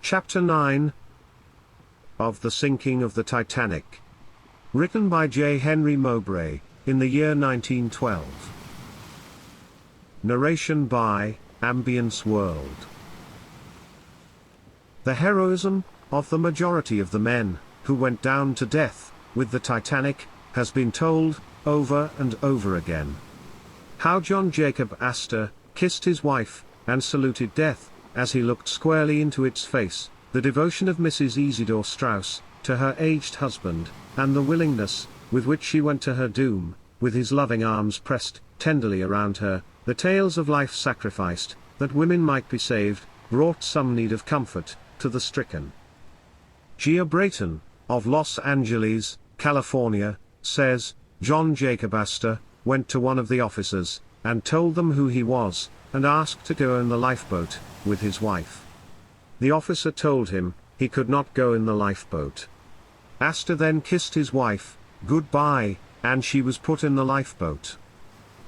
Chapter 9 of The Sinking of the Titanic. Written by J. Henry Mowbray, in the year 1912. Narration by Ambience World. The heroism of the majority of the men who went down to death with the Titanic has been told over and over again. How John Jacob Astor kissed his wife and saluted death as he looked squarely into its face, the devotion of Mrs. Isidore Straus to her aged husband, and the willingness with which she went to her doom, with his loving arms pressed tenderly around her, the tales of life sacrificed, that women might be saved, brought some need of comfort to the stricken. Gia Brayton, of Los Angeles, California, says, John Jacob Astor went to one of the officers, and told them who he was, and asked to go in the lifeboat with his wife. The officer told him he could not go in the lifeboat. Astor then kissed his wife goodbye, and she was put in the lifeboat.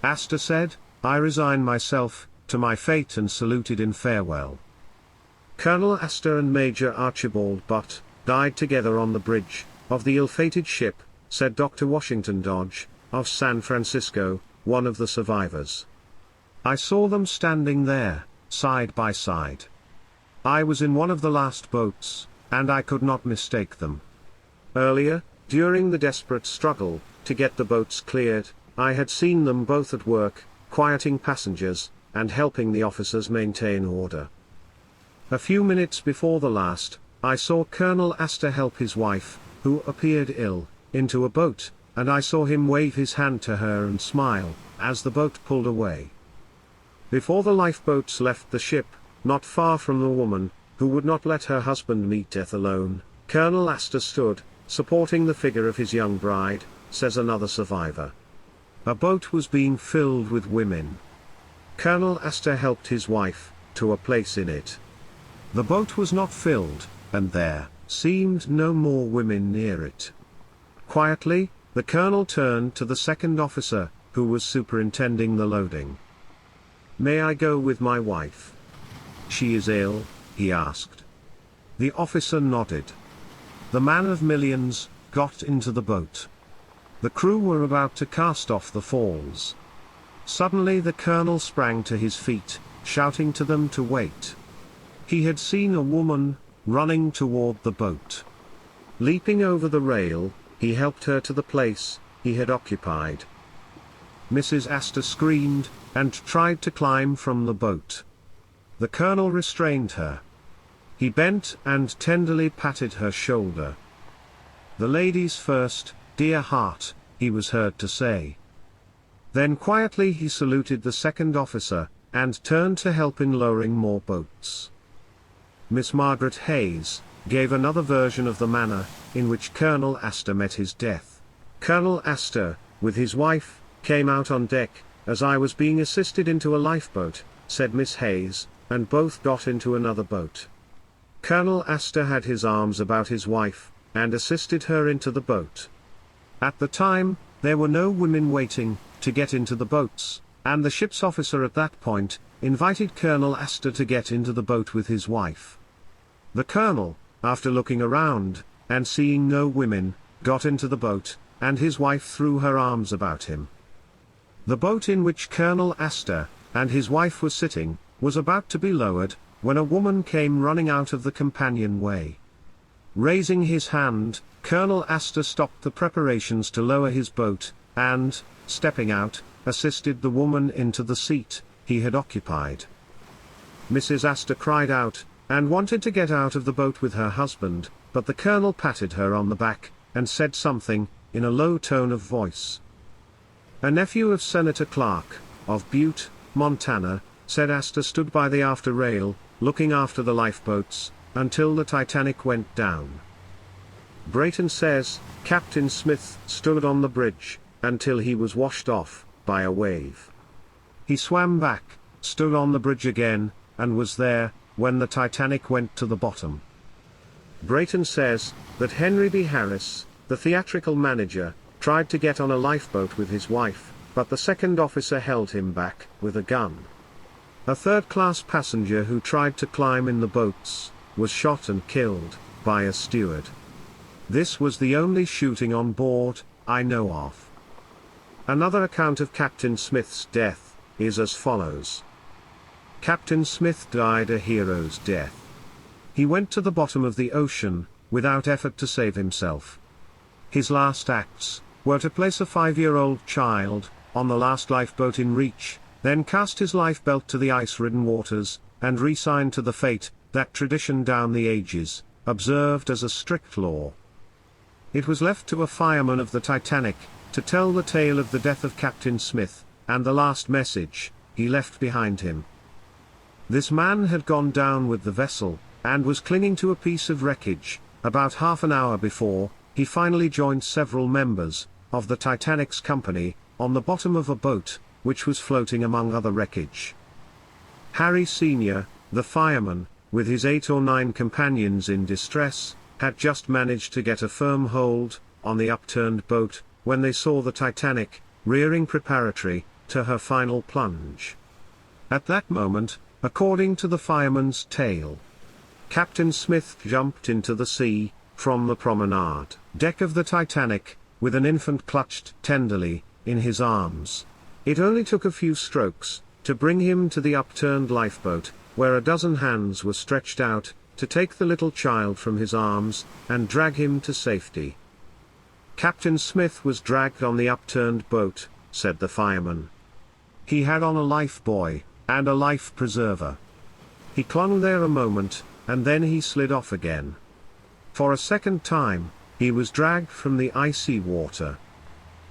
Astor said, "I resign myself to my fate," and saluted in farewell. Colonel Astor and Major Archibald Butt died together on the bridge of the ill-fated ship, said Dr. Washington Dodge, of San Francisco, one of the survivors. I saw them standing there, side by side. I was in one of the last boats, and I could not mistake them. Earlier, during the desperate struggle to get the boats cleared, I had seen them both at work, quieting passengers, and helping the officers maintain order. A few minutes before the last, I saw Colonel Astor help his wife, who appeared ill, into a boat, and I saw him wave his hand to her and smile as the boat pulled away. Before the lifeboats left the ship, not far from the woman who would not let her husband meet death alone, Colonel Astor stood, supporting the figure of his young bride, says another survivor. A boat was being filled with women. Colonel Astor helped his wife to a place in it. The boat was not filled, and there seemed no more women near it. Quietly, the colonel turned to the second officer, who was superintending the loading. "May I go with my wife? She is ill," he asked. The officer nodded. The man of millions got into the boat. The crew were about to cast off the falls. Suddenly the colonel sprang to his feet, shouting to them to wait. He had seen a woman running toward the boat. Leaping over the rail, he helped her to the place he had occupied. Mrs. Astor screamed and tried to climb from the boat. The colonel restrained her. He bent and tenderly patted her shoulder. "The ladies first, dear heart," he was heard to say. Then quietly he saluted the second officer, and turned to help in lowering more boats. Miss Margaret Hayes gave another version of the manner in which Colonel Astor met his death. "Colonel Astor, with his wife, came out on deck, as I was being assisted into a lifeboat," said Miss Hayes, "and both got into another boat. Colonel Astor had his arms about his wife, and assisted her into the boat. At the time, there were no women waiting to get into the boats, and the ship's officer at that point invited Colonel Astor to get into the boat with his wife. The colonel, after looking around, and seeing no women, got into the boat, and his wife threw her arms about him. The boat in which Colonel Astor and his wife were sitting was about to be lowered, when a woman came running out of the companionway. Raising his hand, Colonel Astor stopped the preparations to lower his boat, and, stepping out, assisted the woman into the seat he had occupied. Mrs. Astor cried out, and wanted to get out of the boat with her husband, but the colonel patted her on the back, and said something, in a low tone of voice. A nephew of Senator Clark, of Butte, Montana, said Astor stood by the after rail, looking after the lifeboats, until the Titanic went down. Brayton says, Captain Smith stood on the bridge, until he was washed off by a wave. He swam back, stood on the bridge again, and was there when the Titanic went to the bottom. Brayton says that Henry B. Harris, the theatrical manager, tried to get on a lifeboat with his wife, but the second officer held him back with a gun. A third-class passenger who tried to climb in the boats was shot and killed by a steward. This was the only shooting on board I know of. Another account of Captain Smith's death is as follows. Captain Smith died a hero's death. He went to the bottom of the ocean, without effort to save himself. His last acts were to place a 5-year-old child on the last lifeboat in reach, then cast his lifebelt to the ice-ridden waters, and re-sign to the fate that tradition down the ages observed as a strict law. It was left to a fireman of the Titanic to tell the tale of the death of Captain Smith, and the last message he left behind him. This man had gone down with the vessel, and was clinging to a piece of wreckage. About half an hour before, he finally joined several members of the Titanic's company on the bottom of a boat, which was floating among other wreckage. Harry Sr., the fireman, with his 8 or 9 companions in distress, had just managed to get a firm hold on the upturned boat when they saw the Titanic rearing preparatory to her final plunge. At that moment, according to the fireman's tale, Captain Smith jumped into the sea from the promenade deck of the Titanic, with an infant clutched tenderly in his arms. It only took a few strokes to bring him to the upturned lifeboat, where a dozen hands were stretched out to take the little child from his arms and drag him to safety. Captain Smith was dragged on the upturned boat, said the fireman. He had on a lifebuoy and a life preserver. He clung there a moment, and then he slid off again. For a second time, he was dragged from the icy water.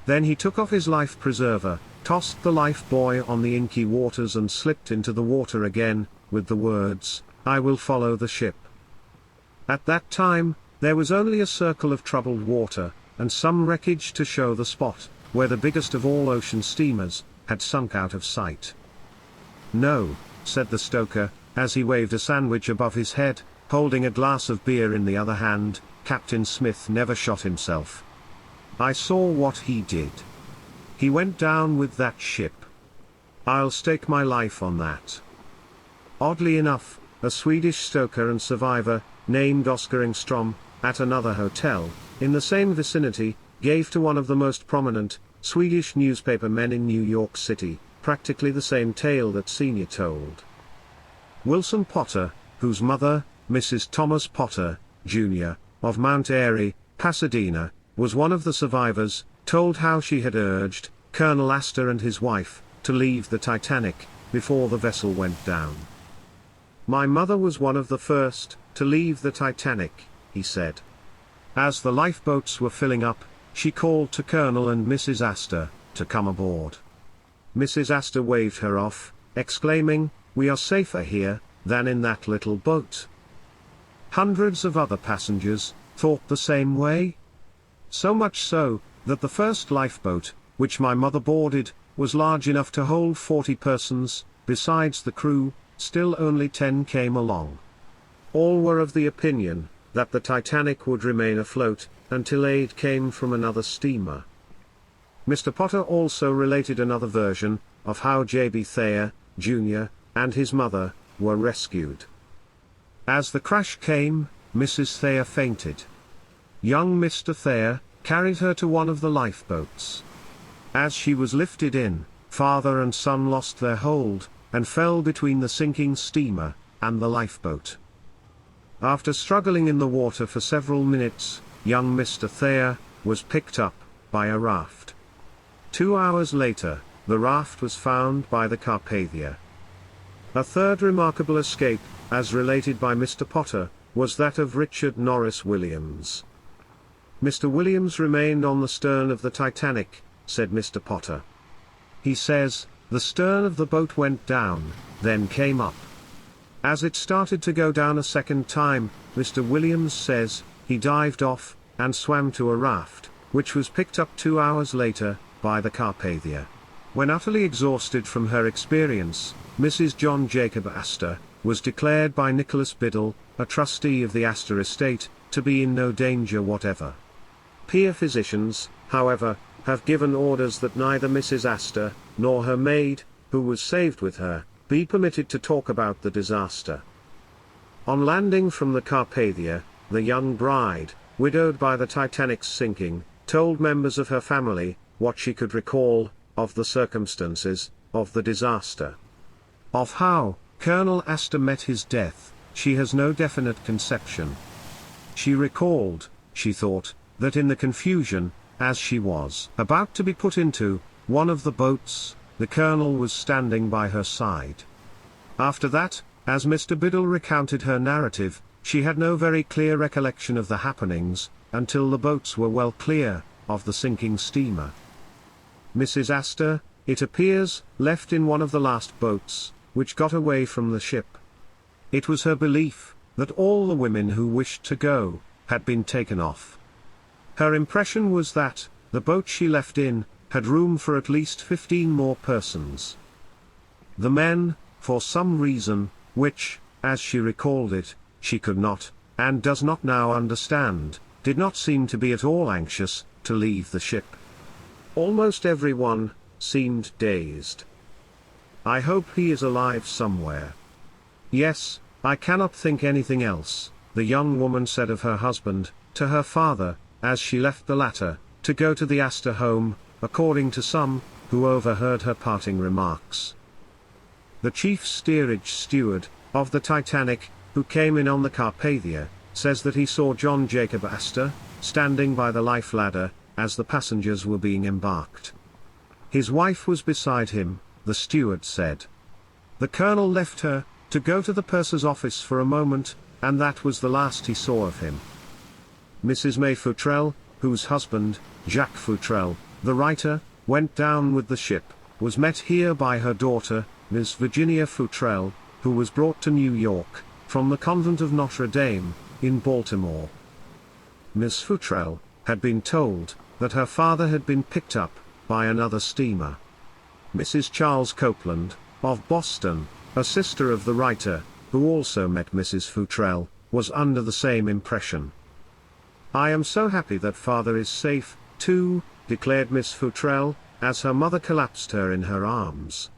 Then he took off his life preserver, tossed the lifebuoy on the inky waters and slipped into the water again, with the words, "I will follow the ship." At that time, there was only a circle of troubled water, and some wreckage to show the spot where the biggest of all ocean steamers had sunk out of sight. "No," said the stoker, as he waved a sandwich above his head, holding a glass of beer in the other hand, "Captain Smith never shot himself. I saw what he did. He went down with that ship. I'll stake my life on that." Oddly enough, a Swedish stoker and survivor, named Oskar Engström, at another hotel, in the same vicinity, gave to one of the most prominent Swedish newspaper men in New York City practically the same tale that Senior told. Wilson Potter, whose mother, Mrs. Thomas Potter, Jr., of Mount Airy, Pasadena, was one of the survivors, told how she had urged Colonel Astor and his wife to leave the Titanic before the vessel went down. "My mother was one of the first to leave the Titanic," he said. As the lifeboats were filling up, she called to Colonel and Mrs. Astor to come aboard. Mrs. Astor waved her off, exclaiming, "We are safer here than in that little boat." Hundreds of other passengers thought the same way. So much so, that the first lifeboat, which my mother boarded, was large enough to hold 40 persons, besides the crew. Still only 10 came along. All were of the opinion that the Titanic would remain afloat until aid came from another steamer. Mr. Potter also related another version of how J.B. Thayer, Jr., and his mother were rescued. As the crash came, Mrs. Thayer fainted. Young Mr. Thayer carried her to one of the lifeboats. As she was lifted in, father and son lost their hold and fell between the sinking steamer and the lifeboat. After struggling in the water for several minutes, young Mr. Thayer was picked up by a raft. 2 hours later, the raft was found by the Carpathia. A third remarkable escape, as related by Mr. Potter, was that of Richard Norris Williams. "Mr. Williams remained on the stern of the Titanic," said Mr. Potter. He says, "The stern of the boat went down, then came up. As it started to go down a second time, Mr. Williams says, he dived off, and swam to a raft, which was picked up 2 hours later, by the Carpathia. When utterly exhausted from her experience, Mrs. John Jacob Astor was declared by Nicholas Biddle, a trustee of the Astor estate, to be in no danger whatever. Peer physicians, however, have given orders that neither Mrs. Astor, nor her maid, who was saved with her, be permitted to talk about the disaster. On landing from the Carpathia, the young bride, widowed by the Titanic's sinking, told members of her family what she could recall of the circumstances of the disaster. Of how Colonel Astor met his death, she has no definite conception. She recalled, she thought, that in the confusion, as she was about to be put into one of the boats, the colonel was standing by her side. After that, as Mr. Biddle recounted her narrative, she had no very clear recollection of the happenings, until the boats were well clear of the sinking steamer. Mrs. Astor, it appears, left in one of the last boats, which got away from the ship. It was her belief that all the women who wished to go had been taken off. Her impression was that the boat she left in had room for at least 15 more persons. The men, for some reason, which, as she recalled it, she could not, and does not now understand, did not seem to be at all anxious to leave the ship. Almost everyone seemed dazed. "I hope he is alive somewhere." "Yes, I cannot think anything else," the young woman said of her husband to her father, as she left the latter, to go to the Astor home, according to some who overheard her parting remarks. The chief steerage steward of the Titanic, who came in on the Carpathia, says that he saw John Jacob Astor standing by the life ladder as the passengers were being embarked. His wife was beside him, the steward said. The colonel left her to go to the purser's office for a moment, and that was the last he saw of him. Mrs. May Futrell, whose husband, Jacques Futrell, the writer, went down with the ship, was met here by her daughter, Miss Virginia Futrell, who was brought to New York from the convent of Notre Dame in Baltimore. Miss Futrell had been told that her father had been picked up by another steamer. Mrs. Charles Copeland, of Boston, a sister of the writer, who also met Mrs. Futrell, was under the same impression. "I am so happy that father is safe, too," declared Miss Futrell, as her mother collapsed her in her arms.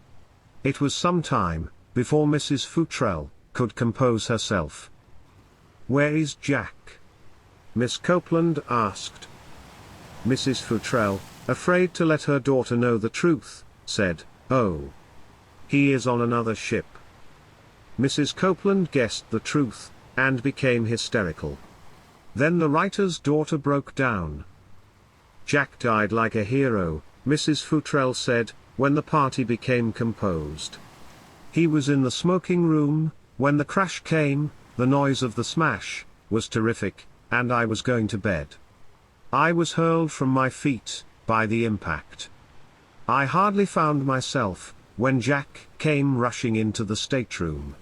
It was some time before Mrs. Futrell could compose herself. "Where is Jack?" Miss Copeland asked. Mrs. Futrell, afraid to let her daughter know the truth, said, "Oh, he is on another ship." Mrs. Copeland guessed the truth, and became hysterical. Then the writer's daughter broke down. "Jack died like a hero," Mrs. Futrell said, when the party became composed. "He was in the smoking room when the crash came. The noise of the smash was terrific, and I was going to bed. I was hurled from my feet by the impact. I hardly found myself when Jack came rushing into the stateroom.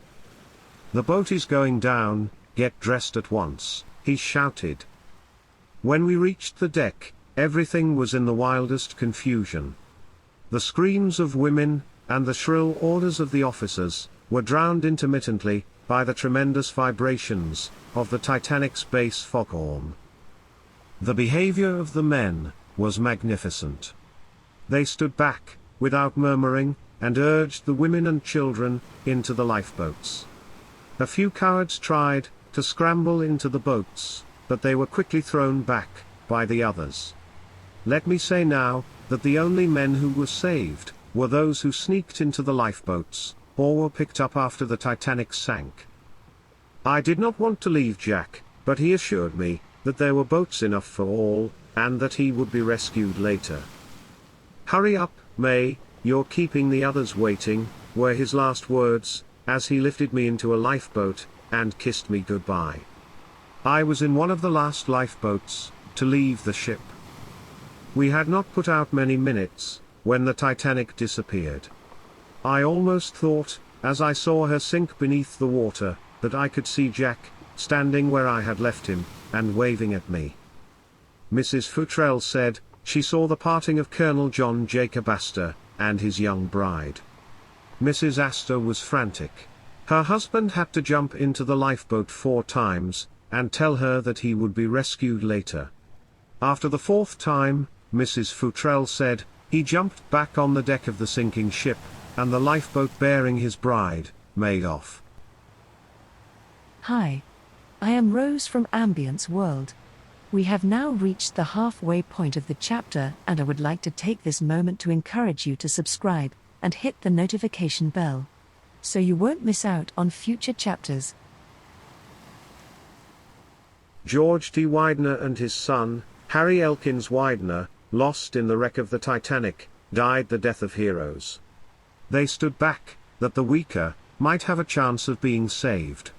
'The boat is going down, get dressed at once,' he shouted. When we reached the deck, everything was in the wildest confusion. The screams of women, and the shrill orders of the officers, were drowned intermittently by the tremendous vibrations of the Titanic's bass foghorn. The behavior of the men was magnificent. They stood back, without murmuring, and urged the women and children into the lifeboats. A few cowards tried to scramble into the boats, but they were quickly thrown back by the others. Let me say now, that the only men who were saved were those who sneaked into the lifeboats, or were picked up after the Titanic sank. I did not want to leave Jack, but he assured me that there were boats enough for all, and that he would be rescued later. 'Hurry up, May, you're keeping the others waiting,' were his last words, as he lifted me into a lifeboat, and kissed me goodbye. I was in one of the last lifeboats to leave the ship. We had not put out many minutes when the Titanic disappeared. I almost thought, as I saw her sink beneath the water, that I could see Jack standing where I had left him, and waving at me." Mrs. Futrell said she saw the parting of Colonel John Jacob Astor and his young bride. Mrs. Astor was frantic. Her husband had to jump into the lifeboat 4 times, and tell her that he would be rescued later. After the 4th time, Mrs. Futrell said, he jumped back on the deck of the sinking ship, and the lifeboat bearing his bride made off. Hi. I am Rose from Ambience World. We have now reached the halfway point of the chapter, and I would like to take this moment to encourage you to subscribe and hit the notification bell, so you won't miss out on future chapters. George T. Widener and his son, Harry Elkins Widener, lost in the wreck of the Titanic, died the death of heroes. They stood back, that the weaker might have a chance of being saved.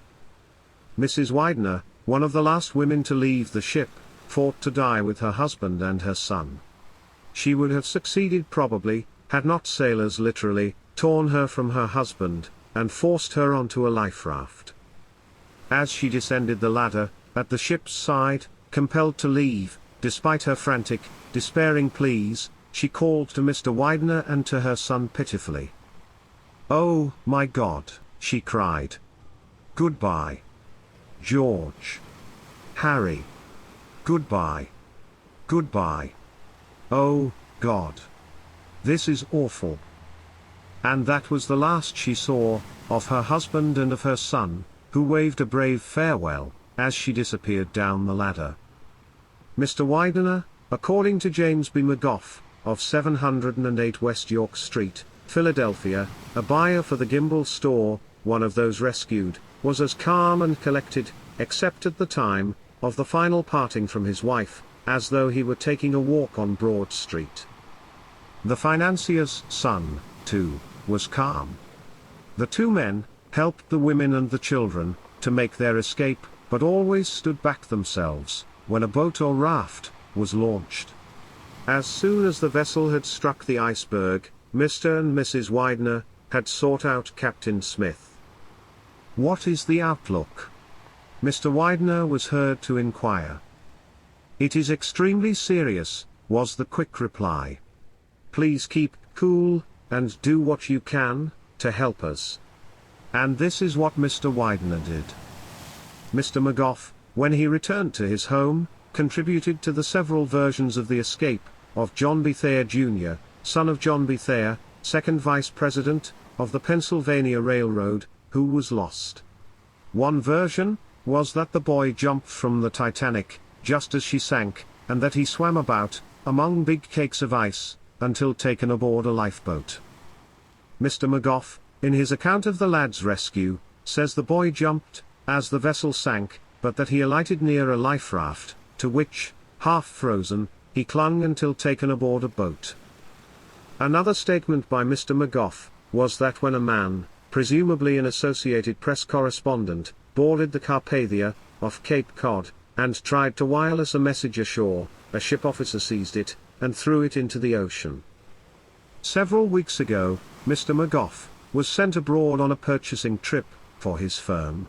Mrs. Widener, one of the last women to leave the ship, fought to die with her husband and her son. She would have succeeded probably, had not sailors literally torn her from her husband, and forced her onto a life raft. As she descended the ladder, at the ship's side, compelled to leave, despite her frantic, despairing pleas, she called to Mr. Widener and to her son pitifully. "Oh, my God," she cried. "Goodbye. George. Harry. Goodbye. Goodbye. Oh, God. This is awful." And that was the last she saw of her husband and of her son, who waved a brave farewell as she disappeared down the ladder. Mr. Widener, according to James B. McGough, of 708 West York Street, Philadelphia, a buyer for the Gimbel store, one of those rescued, was as calm and collected, except at the time of the final parting from his wife, as though he were taking a walk on Broad Street. The financier's son, too, was calm. The two men helped the women and the children to make their escape, but always stood back themselves when a boat or raft was launched. As soon as the vessel had struck the iceberg, Mr. and Mrs. Widener had sought out Captain Smith. "What is the outlook?" Mr. Widener was heard to inquire. "It is extremely serious," was the quick reply. "Please keep cool, and do what you can to help us." And this is what Mr. Widener did. Mr. McGough, when he returned to his home, contributed to the several versions of the escape of John B. Thayer, Jr., son of John B. Thayer, second vice president of the Pennsylvania Railroad, who was lost. One version was that the boy jumped from the Titanic just as she sank, and that he swam about among big cakes of ice until taken aboard a lifeboat. Mr. McGough, in his account of the lad's rescue, says the boy jumped as the vessel sank, but that he alighted near a life raft, to which, half frozen, he clung until taken aboard a boat. Another statement by Mr. McGough was that when a man, presumably an Associated Press correspondent, boarded the Carpathia, off Cape Cod, and tried to wireless a message ashore, a ship officer seized it, and threw it into the ocean. Several weeks ago, Mr. McGough was sent abroad on a purchasing trip for his firm.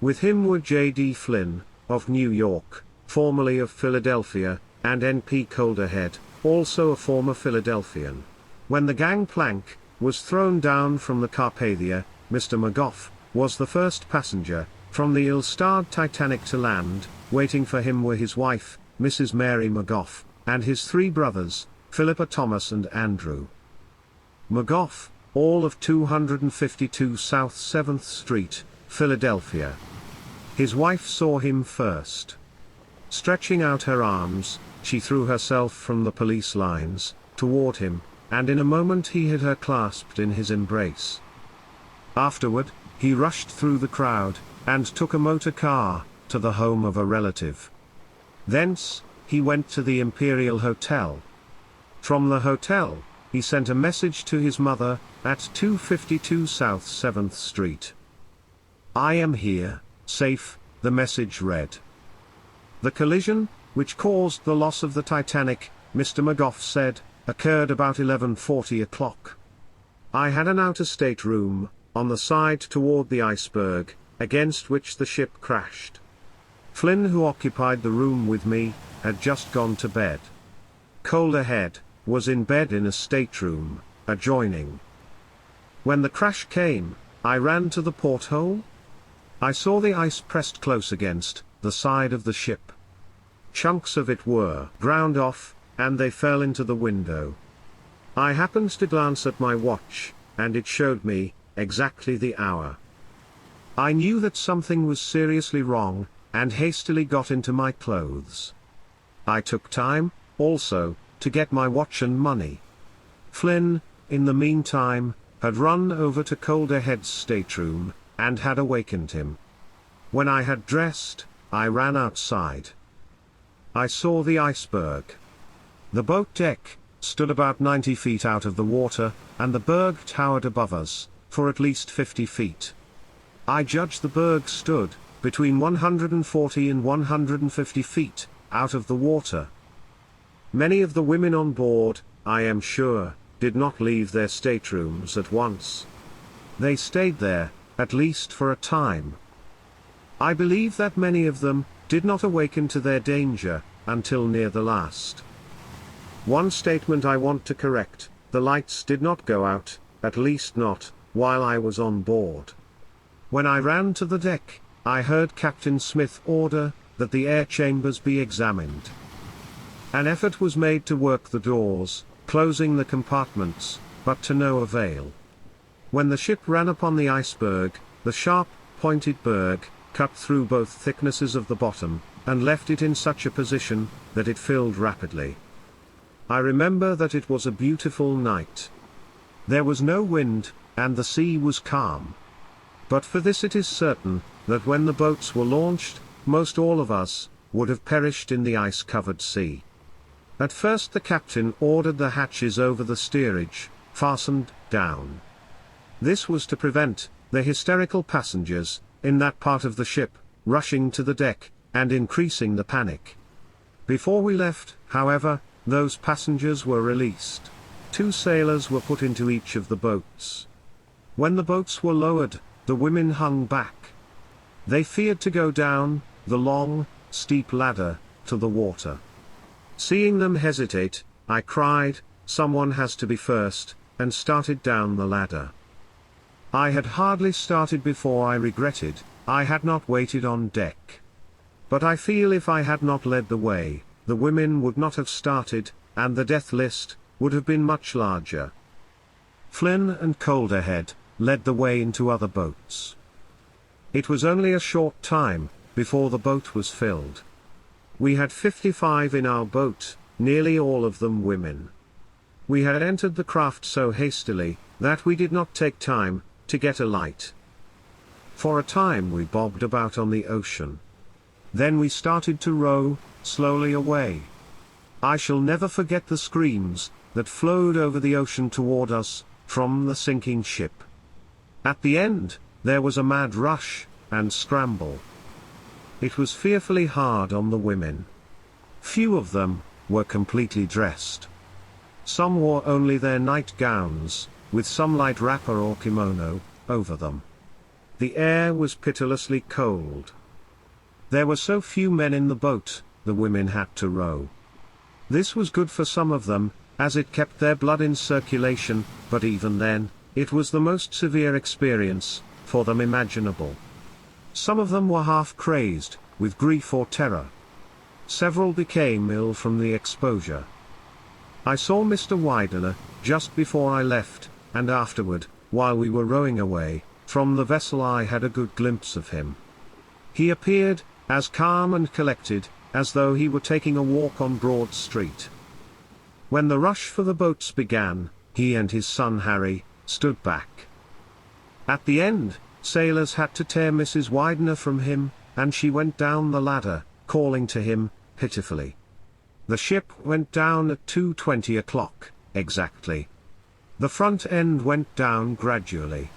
With him were J.D. Flynn, of New York, formerly of Philadelphia, and N.P. Calderhead, also a former Philadelphian. When the gangplank was thrown down from the Carpathia, Mr. McGough was the first passenger from the ill-starred Titanic to land. Waiting for him were his wife, Mrs. Mary McGough, and his three brothers, Philippa, Thomas and Andrew McGough, all of 252 South 7th Street, Philadelphia. His wife saw him first. Stretching out her arms, she threw herself from the police lines toward him, and in a moment he had her clasped in his embrace. Afterward, he rushed through the crowd, and took a motor car to the home of a relative. Thence, he went to the Imperial Hotel. From the hotel, he sent a message to his mother, at 252 South 7th Street. "I am here, safe," the message read. The collision, which caused the loss of the Titanic, Mr. McGough said, occurred about 11:40 o'clock. "I had an outer stateroom, on the side toward the iceberg, against which the ship crashed. Flynn, who occupied the room with me, had just gone to bed. Calderhead was in bed in a stateroom adjoining. When the crash came, I ran to the porthole. I saw the ice pressed close against the side of the ship. Chunks of it were ground off, and they fell into the window. I happened to glance at my watch, and it showed me exactly the hour. I knew that something was seriously wrong, and hastily got into my clothes. I took time, also, to get my watch and money. Flynn, in the meantime, had run over to Calderhead's stateroom, and had awakened him. When I had dressed, I ran outside. I saw the iceberg. The boat deck stood about 90 feet out of the water, and the berg towered above us, for at least 50 feet. I judged the berg stood between 140 and 150 feet out of the water. Many of the women on board, I am sure, did not leave their staterooms at once. They stayed there, at least for a time. I believe that many of them did not awaken to their danger until near the last. One statement I want to correct: the lights did not go out, at least not while I was on board. When I ran to the deck, I heard Captain Smith order that the air chambers be examined. An effort was made to work the doors, closing the compartments, but to no avail. When the ship ran upon the iceberg, the sharp, pointed berg cut through both thicknesses of the bottom, and left it in such a position that it filled rapidly. I remember that it was a beautiful night. There was no wind, and the sea was calm. But for this it is certain, that when the boats were launched, most all of us would have perished in the ice-covered sea. At first the captain ordered the hatches over the steerage fastened down. This was to prevent the hysterical passengers in that part of the ship rushing to the deck and increasing the panic. Before we left, however, those passengers were released. 2 sailors were put into each of the boats. When the boats were lowered, the women hung back. They feared to go down the long, steep ladder to the water. Seeing them hesitate, I cried, "Someone has to be first," and started down the ladder. I had hardly started before I regretted I had not waited on deck. But I feel if I had not led the way, the women would not have started, and the death list would have been much larger. Flynn and Calderhead led the way into other boats. It was only a short time before the boat was filled. We had 55 in our boat, nearly all of them women. We had entered the craft so hastily that we did not take time to get a light. For a time we bobbed about on the ocean. Then we started to row slowly away. I shall never forget the screams that flowed over the ocean toward us from the sinking ship. At the end, there was a mad rush and scramble. It was fearfully hard on the women. Few of them were completely dressed. Some wore only their nightgowns, with some light wrapper or kimono over them. The air was pitilessly cold. There were so few men in the boat, the women had to row. This was good for some of them, as it kept their blood in circulation, but even then, it was the most severe experience for them imaginable. Some of them were half crazed with grief or terror. Several became ill from the exposure. I saw Mr. Widener just before I left, and afterward, while we were rowing away from the vessel. I had a good glimpse of him. He appeared as calm and collected as though he were taking a walk on Broad Street. When the rush for the boats began, he and his son Harry stood back. At the end, sailors had to tear Mrs. Widener from him, and she went down the ladder, calling to him pitifully. The ship went down at 2:20 o'clock, exactly. The front end went down gradually.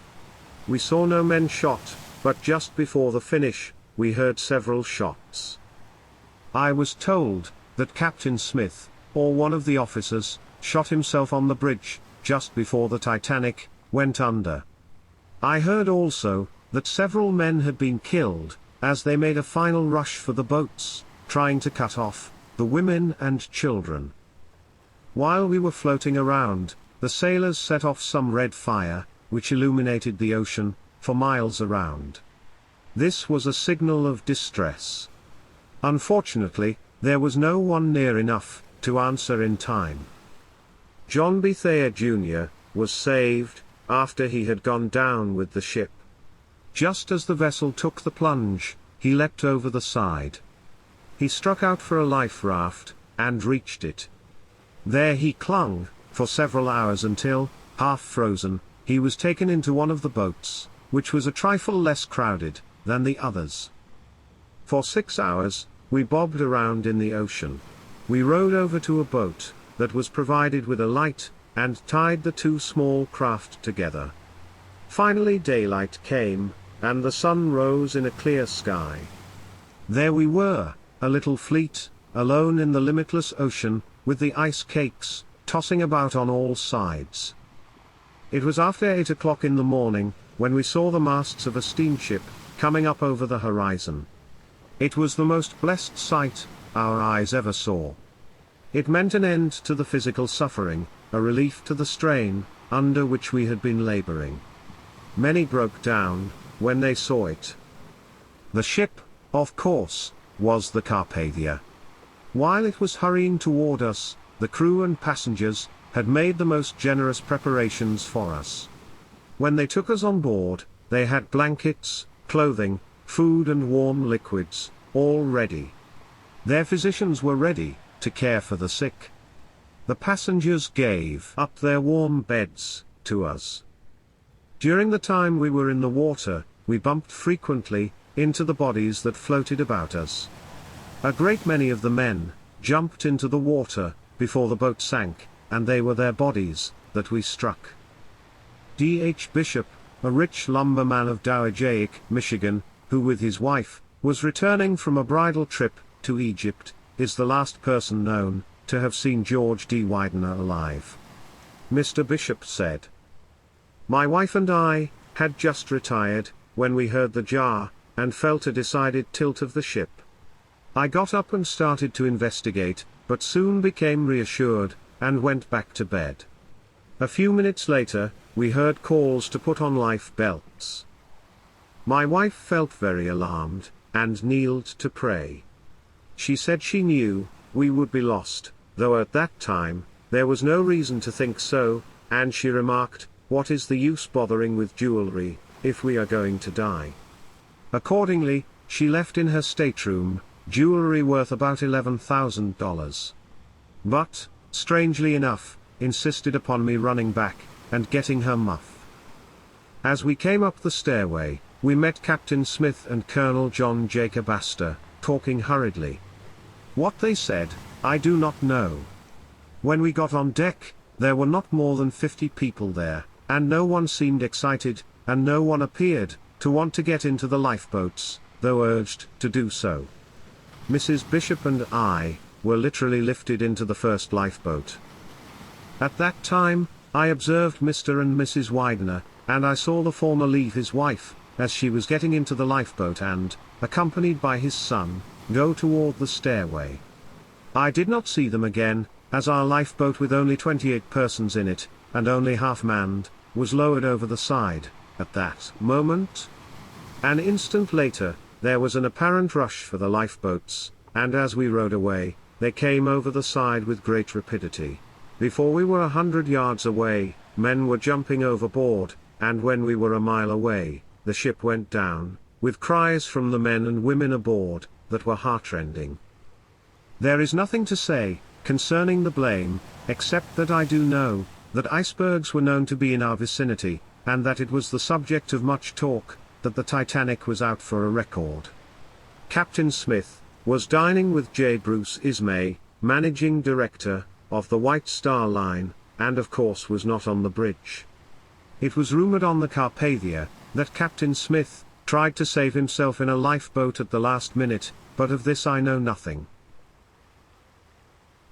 We saw no men shot, but just before the finish, we heard several shots. I was told that Captain Smith, or one of the officers, shot himself on the bridge just before the Titanic went under. I heard also that several men had been killed as they made a final rush for the boats, trying to cut off the women and children. While we were floating around, the sailors set off some red fire, which illuminated the ocean for miles around. This was a signal of distress. Unfortunately, there was no one near enough to answer in time. John B. Thayer Jr. was saved after he had gone down with the ship. Just as the vessel took the plunge, he leapt over the side. He struck out for a life raft, and reached it. There he clung, for several hours until, half frozen, he was taken into one of the boats, which was a trifle less crowded than the others. For 6 hours, we bobbed around in the ocean. We rowed over to a boat that was provided with a light, and tied the two small craft together. Finally daylight came, and the sun rose in a clear sky. There we were, a little fleet, alone in the limitless ocean, with the ice cakes tossing about on all sides. It was after 8 o'clock in the morning, when we saw the masts of a steamship coming up over the horizon. It was the most blessed sight our eyes ever saw. It meant an end to the physical suffering, a relief to the strain under which we had been laboring. Many broke down when they saw it. The ship, of course, was the Carpathia. While it was hurrying toward us, the crew and passengers had made the most generous preparations for us. When they took us on board, they had blankets, clothing, food and warm liquids, all ready. Their physicians were ready to care for the sick. The passengers gave up their warm beds to us. During the time we were in the water, we bumped frequently into the bodies that floated about us. A great many of the men jumped into the water before the boat sank, and they were their bodies that we struck. D.H. Bishop, a rich lumberman of Dowagiac, Michigan, who with his wife was returning from a bridal trip to Egypt, is the last person known to have seen George D. Widener alive. Mr. Bishop said, "My wife and I had just retired when we heard the jar and felt a decided tilt of the ship. I got up and started to investigate, but soon became reassured and went back to bed. A few minutes later, we heard calls to put on life belts. My wife felt very alarmed and kneeled to pray. She said she knew we would be lost, though at that time there was no reason to think so, and she remarked, 'What is the use bothering with jewelry if we are going to die?' Accordingly, she left in her stateroom jewelry worth about $11,000. But, strangely enough, insisted upon me running back and getting her muff. As we came up the stairway, we met Captain Smith and Colonel John Jacob Astor, talking hurriedly. What they said, I do not know. When we got on deck, there were not more than 50 people there, and no one seemed excited, and no one appeared to want to get into the lifeboats, though urged to do so. Mrs. Bishop and I were literally lifted into the first lifeboat. At that time, I observed Mr. and Mrs. Widener, and I saw the former leave his wife, as she was getting into the lifeboat and, accompanied by his son, go toward the stairway. I did not see them again, as our lifeboat with only 28 persons in it, and only half manned, was lowered over the side, at that moment. An instant later, there was an apparent rush for the lifeboats, and as we rowed away, they came over the side with great rapidity. Before we were 100 yards away, men were jumping overboard, and when we were a mile away, the ship went down, with cries from the men and women aboard that were heartrending. There is nothing to say concerning the blame, except that I do know that icebergs were known to be in our vicinity, and that it was the subject of much talk that the Titanic was out for a record. Captain Smith was dining with J. Bruce Ismay, managing director of the White Star Line, and of course was not on the bridge. It was rumored on the Carpathia that Captain Smith tried to save himself in a lifeboat at the last minute, but of this I know nothing.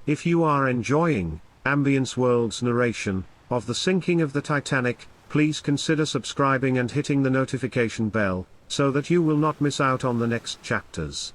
If you are enjoying Ambience World's narration of the sinking of the Titanic, please consider subscribing and hitting the notification bell, so that you will not miss out on the next chapters.